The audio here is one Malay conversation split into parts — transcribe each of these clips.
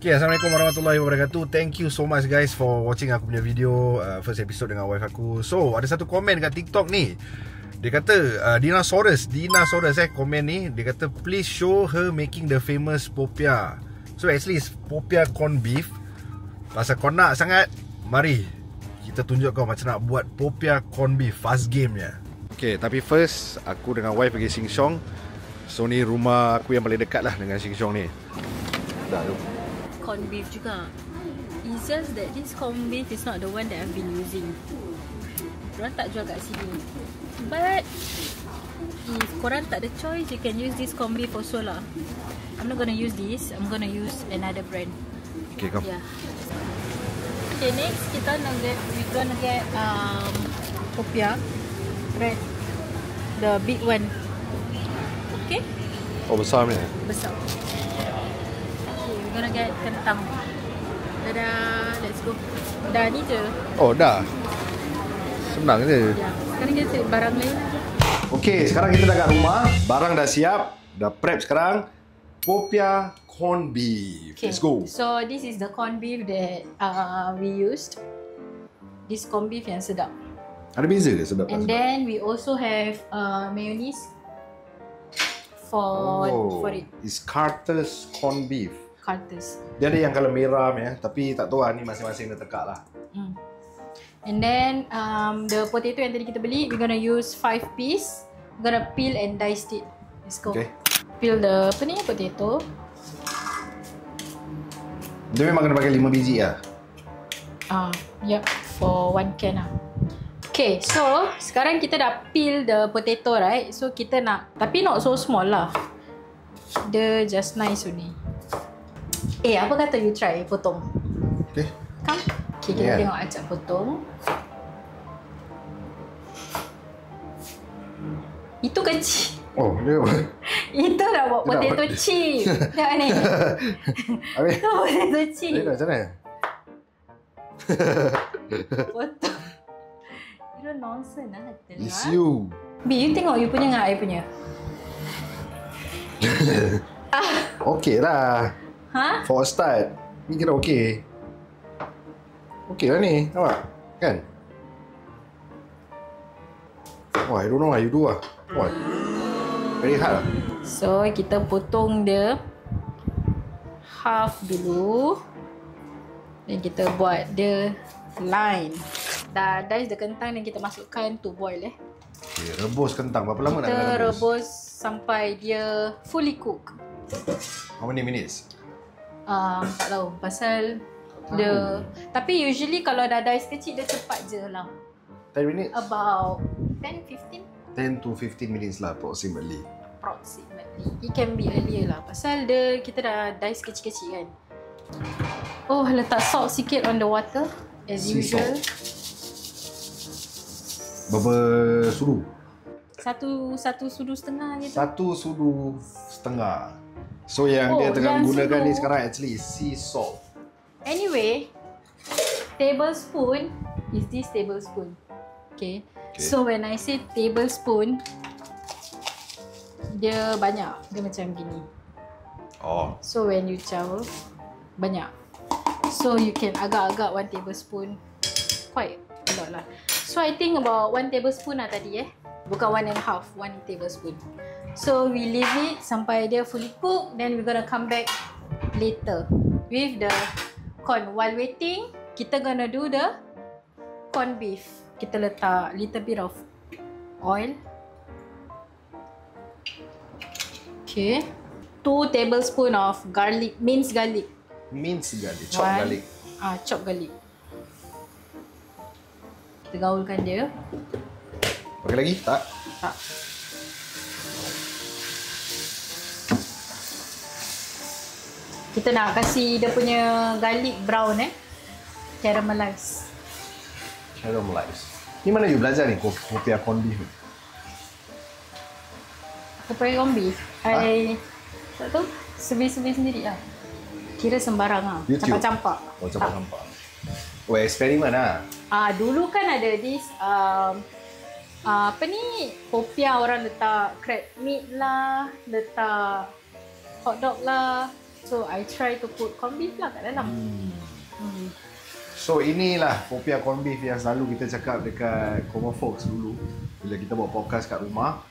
Okay, Assalamualaikum warahmatullahi wabarakatuh. Thank you so much guys for watching aku punya video first episode dengan wife aku. So, ada satu komen kat TikTok ni. Dia kata Dinosaurus komen ni. Dia kata please show her making the famous popia. So actually it's popia corn beef. Pasal kau nak sangat, mari kita tunjuk kau macam nak buat popia corn beef. Fast game je. Okay, tapi first aku dengan wife pergi Sheng Siong. So ni rumah aku yang paling dekat lah dengan Sheng Siong ni. Dah tu corn beef juga. It's just that this corn beef is not the one that I've been using. Korang tak jual kat sini. But if korang tak ada choice, you can use this corn beef also lah. I'm not gonna use this. I'm gonna use another brand. Okay, come. Yeah. Okay, next we're gonna get popia, red, the big one. Okay. Oh, besar ni. Besar. We're gonna get kentang. Dadah, let's go. Dah ni je. Oh, dah. Senang je. Ya, sekarang kita cari barang lain aja. Okay, sekarang kita dah kat rumah. Barang dah siap. Dah prep sekarang. Popia corn beef. Okay. Let's go. So, this is the corn beef that we used. This corn beef yang sedap. Ada beza ke sedap? And then we also have mayonnaise for it. It's Carter's corn beef. Carter's. Dia ada yang colour merah ya, tapi tak tahu lah ni masing-masing dia tekak lah. And then the potato yang tadi kita beli, we're gonna use 5 piece. We're gonna peel and dice it. Let's go. Okay. Peel the potato. Dia memang kena pakai 5 biji lah. Yep, for 1 can lah. Okay, so sekarang kita dah peel the potato, right? So kita nak, tapi not so small lah. Dia just nice only. Apa kata you try potong? Okay. Come. Okay, kita tengok Acap potong. Itu kecil. Oh, dia Itu dah buat potato chip. Tengok ni. Itu potato chip. Dia macam mana? Potong. Itu nonsense lah. It's you. B, you tengok you punya dengan I punya. Okay lah. Ha? For a start, ni kira okay. Okay lah ni, nampak? Kan? Wah, I don't know how you do lah. Wah, very hard lah. So, kita potong dia half dulu. Dan kita buat dia line. Dah dice the kentang dan kita masukkan to boil Okay, rebus kentang. Berapa lama nak Kita rebus? rebus sampai dia fully cook. How many minutes? Tak tahu pasal dia. Tapi usually kalau dah dice kecil dia cepat je lah. 10 minutes? About 10-15 10 to 15 minutes lah approximately. It can be earlier lah. Pasal dia kita dah dice kecil-kecil kan. Oh, letak salt sikit on the water as usual. Berapa sudu? Satu sudu setengah gitu. 1 sudu setengah. So yang dia tengah gunakan ni sekarang actually is sea salt. Anyway, tablespoon is this tablespoon. Okay. So when I say tablespoon, dia banyak. Dia macam gini. Oh. So when you chow, banyak. So you can agak-agak 1 tablespoon. Quite a lot lah. So I think about 1 tablespoon lah tadi Bukan 1.5, 1 tablespoon. So we leave it sampai dia fully cooked. Then we're gonna come back later with the corn. While waiting, kita gonna do the corn beef. Kita letak little bit of oil. Okay. 2 tablespoon of garlic, minced garlic. Minced garlic, chopped garlic. Chopped garlic. Kita gaulkan dia. Pakai lagi? Tak. Kita nak kasih dia punya garlic brown caramelize. Ni mana you belajar ni popia corn beef? Aku pakai corn beef. I tak tahu, sebi-sebi sendiri lah. Kira sembarang lah. Campak-campak. Oh, campak-campak. Oh, eksperimen lah. Dulu kan ada this apa ni, popia orang letak crab meat lah, letak hot dog lah. So I try to put corned beef lah kat dalam. So inilah popiah corned beef yang selalu kita cakap dekat Common Folks dulu bila kita buat podcast kat rumah.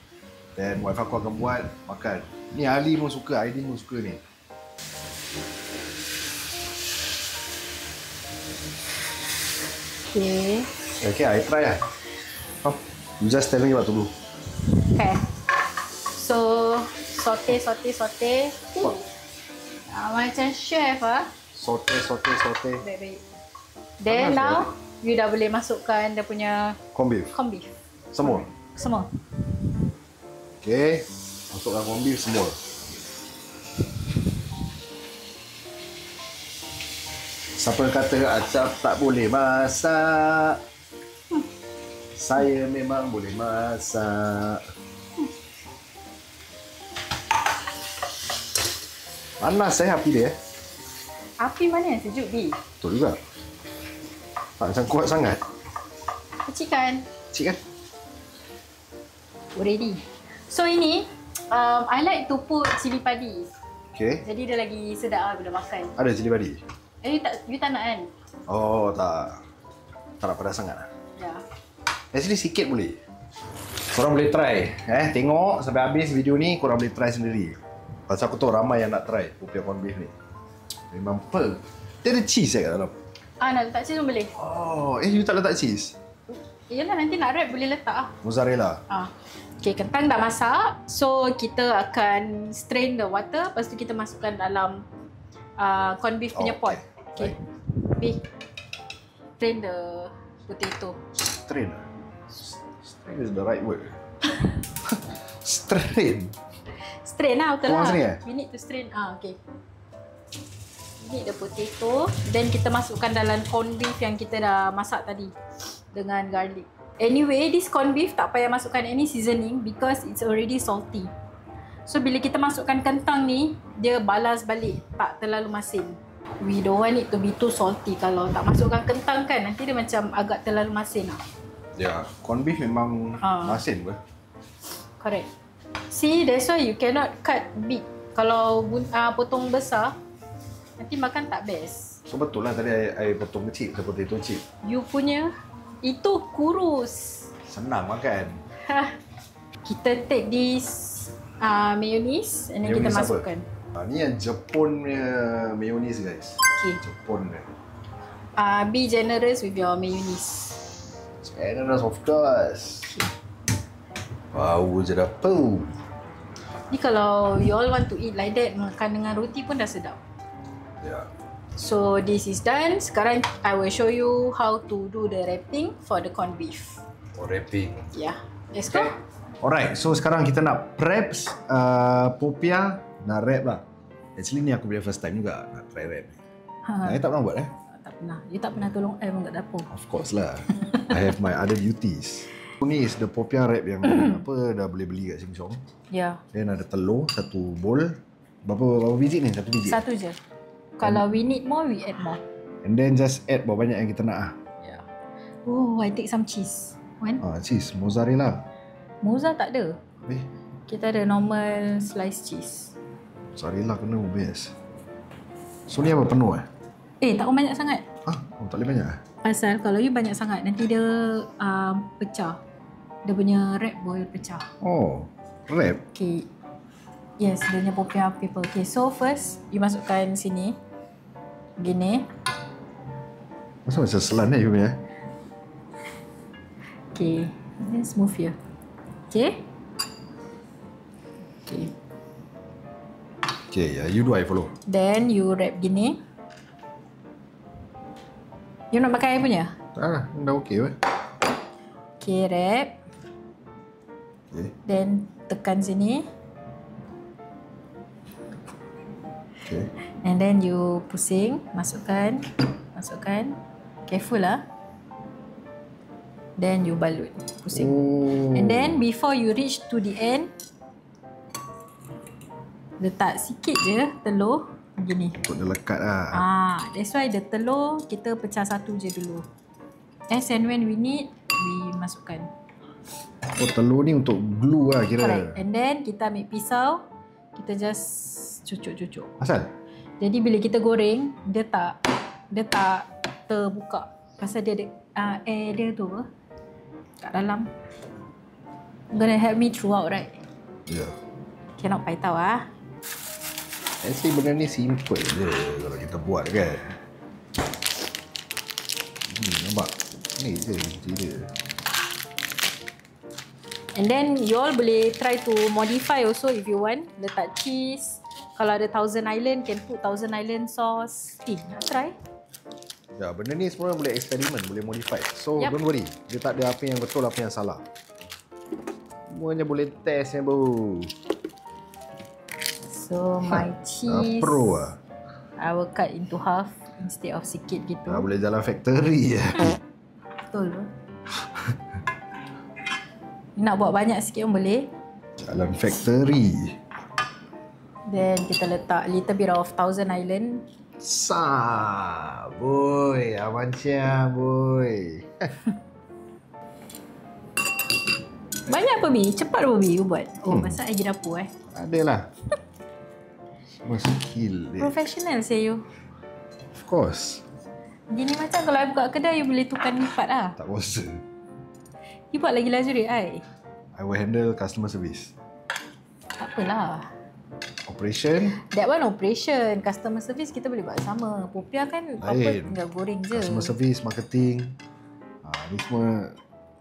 Dan wife aku akan buat makan. Ni Ali pun suka, Aidin pun suka ni. Okay, I try lah. Oh, you just tell me what to do. Okay. So saute. Macam chef ah. Saute. Baik. Then now you dah boleh masukkan dia punya corned beef. Semua. Okay, masukkan corned beef semua. Siapa kata acap tak boleh masak? Saya memang boleh masak. Panas api dia. Api mana yang sejuk, B? Betul juga. Tak macam kuat sangat. Kecil kan? Ready. So ini, I like to put cili padi. Okay. Jadi dia lagi sedap lah bila makan. Ada cili padi? You tak nak kan? Oh, tak. Tak nak pedas sangat lah. Ya. Actually sikit boleh. Korang boleh try. Tengok sampai habis video ni, korang boleh try sendiri. Pasal aku tahu ramai yang nak try popiah corned beef ni. Memang pearl. Dia ada cheese kat dalam. Nak letak cheese pun boleh. Oh, you tak letak cheese? Yelah, nanti nak wrap boleh letak lah. Mozzarella. Okay, kentang dah masak. So, kita akan strain the water. Lepas tu kita masukkan dalam corned beef punya pot. Okay. B. Strain the potato. Strain is the right word. Strain lah, betul lah. Sini, We need to strain. Okay. We need the potato. Then kita masukkan dalam corned beef yang kita dah masak tadi dengan garlic. Anyway, this corned beef tak payah masukkan any seasoning because it's already salty. So bila kita masukkan kentang ni, dia balas balik, tak terlalu masin. We don't want it to be too salty. Kalau tak masukkan kentang kan, nanti dia macam agak terlalu masin lah. Ya, corned beef memang masin ber. Correct. See, that's why you cannot cut big. Kalau potong besar, nanti makan tak best. So betul lah tadi I potong kecil ke potato chip. You punya itu kurus. Senang makan. Kita take this mayonnaise and then kita masukkan. Ni yang Jepun punya mayonnaise guys. Okay. Jepun dia. Be generous with your mayonnaise. Generous of course. Wow, je dah pau. Ni kalau you all want to eat like that, makan dengan roti pun dah sedap. Yeah. So this is done. Sekarang I will show you how to do the wrapping for the corned beef. Wrapping. Yeah. Let's go. Alright, so sekarang kita nak prep popiah, nak wrap lah. Actually ni aku punya first time juga nak try wrap. I tak pernah buat Tak pernah. You tak pernah tolong I pun kat dapur. Of course lah. I have my other duties. Ni is the popiah wrap yang dah boleh beli kat Sheng Siong. Ya. Then ada telur, satu bowl. Berapa biji ni? Satu biji? Satu je. Kalau we need more, we add more. And then just add berapa banyak yang kita nak lah. Yeah. Oh, I take some cheese. One. Cheese, mozzarella. Mozza tak ada. Eh, Kita ada normal slice cheese. mozzarella kena best. So ni apa penuh Tak banyak sangat. Oh tak boleh banyak Pasal kalau you banyak sangat, nanti dia pecah. Dia punya wrap boleh pecah. Oh, wrap? Okay. Yes, dia punya popiah paper. Okay, so first, you masukkan sini. Gini. Masa macam selan you punya? Okay, let's move here. Okay. Okay. Okay, you do, I follow. Then you wrap gini. You nak pakai air punya? Tak lah, dah okey weh. Okay, wrap. Okay. Then tekan sini. Okay. And then you pusing, masukkan. Careful lah. Then you balut, pusing. Oh. And then before you reach to the end, letak sikit je telur begini. Untuk dia lekat lah. That's why the telur kita pecah satu je dulu. As and when we need, we masukkan. Oh, telur ni untuk glue lah kira. Correct. And then kita ambil pisau, kita just cucuk-cucuk. Asal? Jadi bila kita goreng, dia tak terbuka. Pasal dia ada air dia tu kat dalam. Gonna help me throughout, right? Yeah. Cannot paitao ah. Actually benda ni simple je kalau kita buat kan. Nampak? Ni je dia. And then you all boleh try to modify also if you want. Letak cheese. Kalau ada Thousand Island, can put Thousand Island sauce. Nak try? Ya, benda ni sebenarnya boleh eksperimen, boleh modify. So don't worry, dia tak ada apa yang betul, apa yang salah. Semuanya boleh test ya, bro. So my cheese, pro lah. I will cut into half instead of sikit gitu. Boleh jalan factory je. Betul tu. Nak buat banyak sikit pun boleh. Jalan factory. Then kita letak little bit of Thousand Island. Boy, Amancia boy. Banyak apa Bi? Cepat apa Bi you buat? Oh, masak lagi dapur Adalah. Semua skill dia. Professional saya you. Of course. Gini macam kalau I buka kedai you boleh tukar lipat lah. Tak bosan. You buat lagi luxury I will handle customer service. Tak apalah. Operation. That one operation. Customer service kita boleh buat sama. Popiah kan apa tinggal goreng je. Customer service, marketing. Ni semua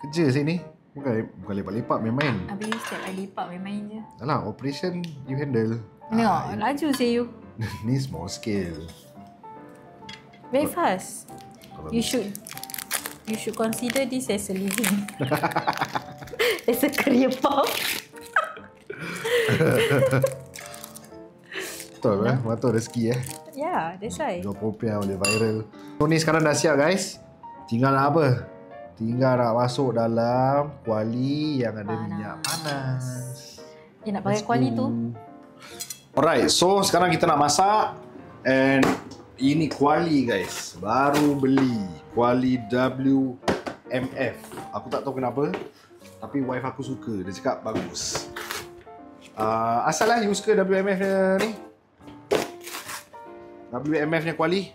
kerja sini. Bukan lepak-lepak main-main. Habis you step I lipat main-main je. Alah, operation you handle. Tengok, laju saya you. Ni small scale. Very fast. You should consider this as a living. As a career path. Betul Betul rezeki Yeah, that's why. Jual popiah boleh viral. So ni sekarang dah siap guys. Tinggal nak apa? Tinggal nak masuk dalam kuali yang ada minyak panas. Nak pakai kuali tu. Alright, so sekarang kita nak masak. And ini kuali guys. Baru beli kuali WMF. Aku tak tahu kenapa, tapi wife aku suka. Dia cakap bagus. Asal lah you suka WMF ni? WMF nya kuali?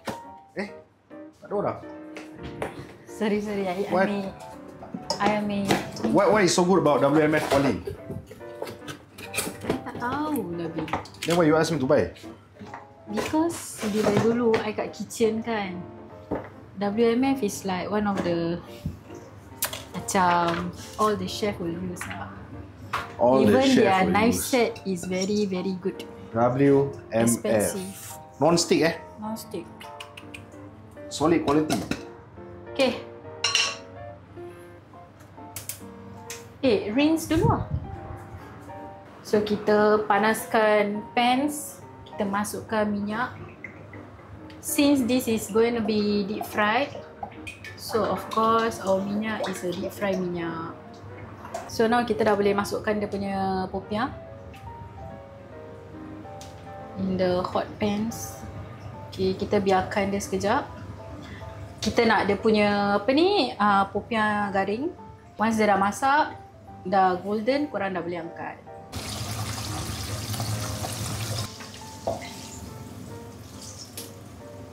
Tak ada orang. Sorry. I ambil. What is so good about WMF kuali? I tak tahu lah Bi. Then why you ask me to buy? Because bila dulu I kat kitchen kan, WMF is like one of the macam all the chef will use lah. Even their knife set is very very good. WMF. Expensive. Non-stick Non-stick. Solid quality. Okay. Rinse dulu lah. So kita panaskan pans. Kita masukkan minyak. Since this is going to be deep fried, so of course our minyak is a deep fry minyak. So now kita dah boleh masukkan dia punya popiah in the hot pans. Okay, kita biarkan dia sekejap. Kita nak dia punya popiah garing. Once dia dah masak, dah golden, korang dah boleh angkat.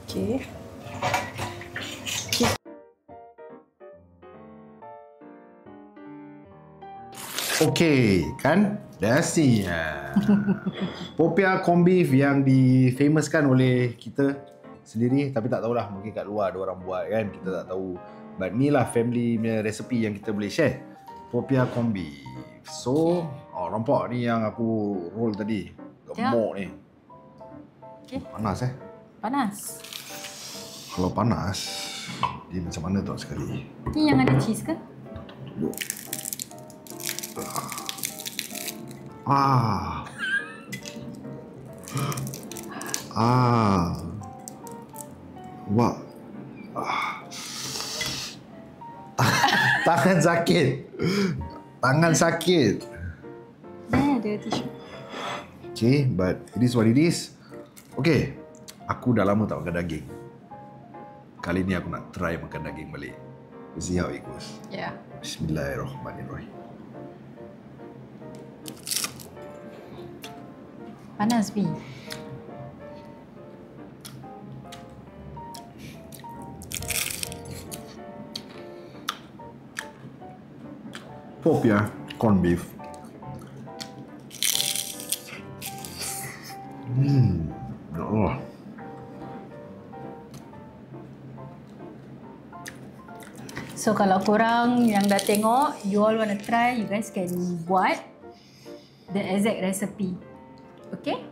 Okay. Okay, kan? Dasi. Popiah corned beef yang difamouskan oleh kita sendiri, tapi tak tahulah, mungkin kat luar ada orang buat kan, kita tak tahu. But ni lah family punya resipi yang kita boleh share. Popiah corned beef. So, nampak ni yang aku roll tadi. Gemuk ni. Okay. Panas Panas. Kalau panas, dia macam mana tau sekali. Ni yang ada cheese ke? Duduk. Wah. Tangan sakit. Tangan sakit. Ada tisu. Okay, but it is what it is. Okay, aku dah lama tak makan daging. Kali ni aku nak try makan daging balik. We'll see how it goes. Yeah. Bismillahirrahmanirrahim. Panas, Bi. Popia corn beef. Oh. So kalau korang yang dah tengok, you all wanna try, you guys can buat the exact recipe. Okay?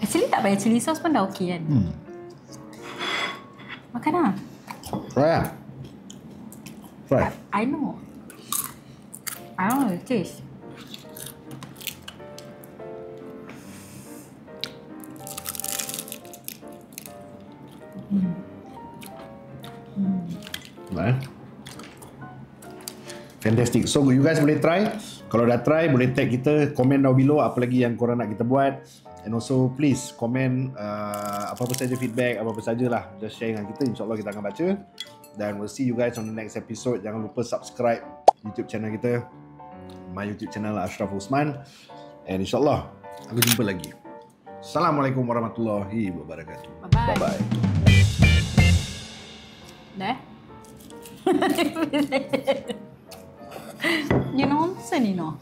Actually tak payah chili sauce pun dah okay kan? Makan lah. Try lah. Try. I know. I don't know the taste. Fantastic. So you guys boleh try. Kalau dah try, boleh tag kita, komen down below apa lagi yang korang nak kita buat. And also please komen apa-apa saja feedback, apa-apa sajalah, just share dengan kita, insyaAllah kita akan baca. Dan we'll see you guys on the next episode. Jangan lupa subscribe YouTube channel kita, my YouTube channel Ashraf Osman. And insyaAllah aku jumpa lagi. Assalamualaikum warahmatullahi wabarakatuh. Bye-bye. Bye-bye. Dah? You nonsense, you know.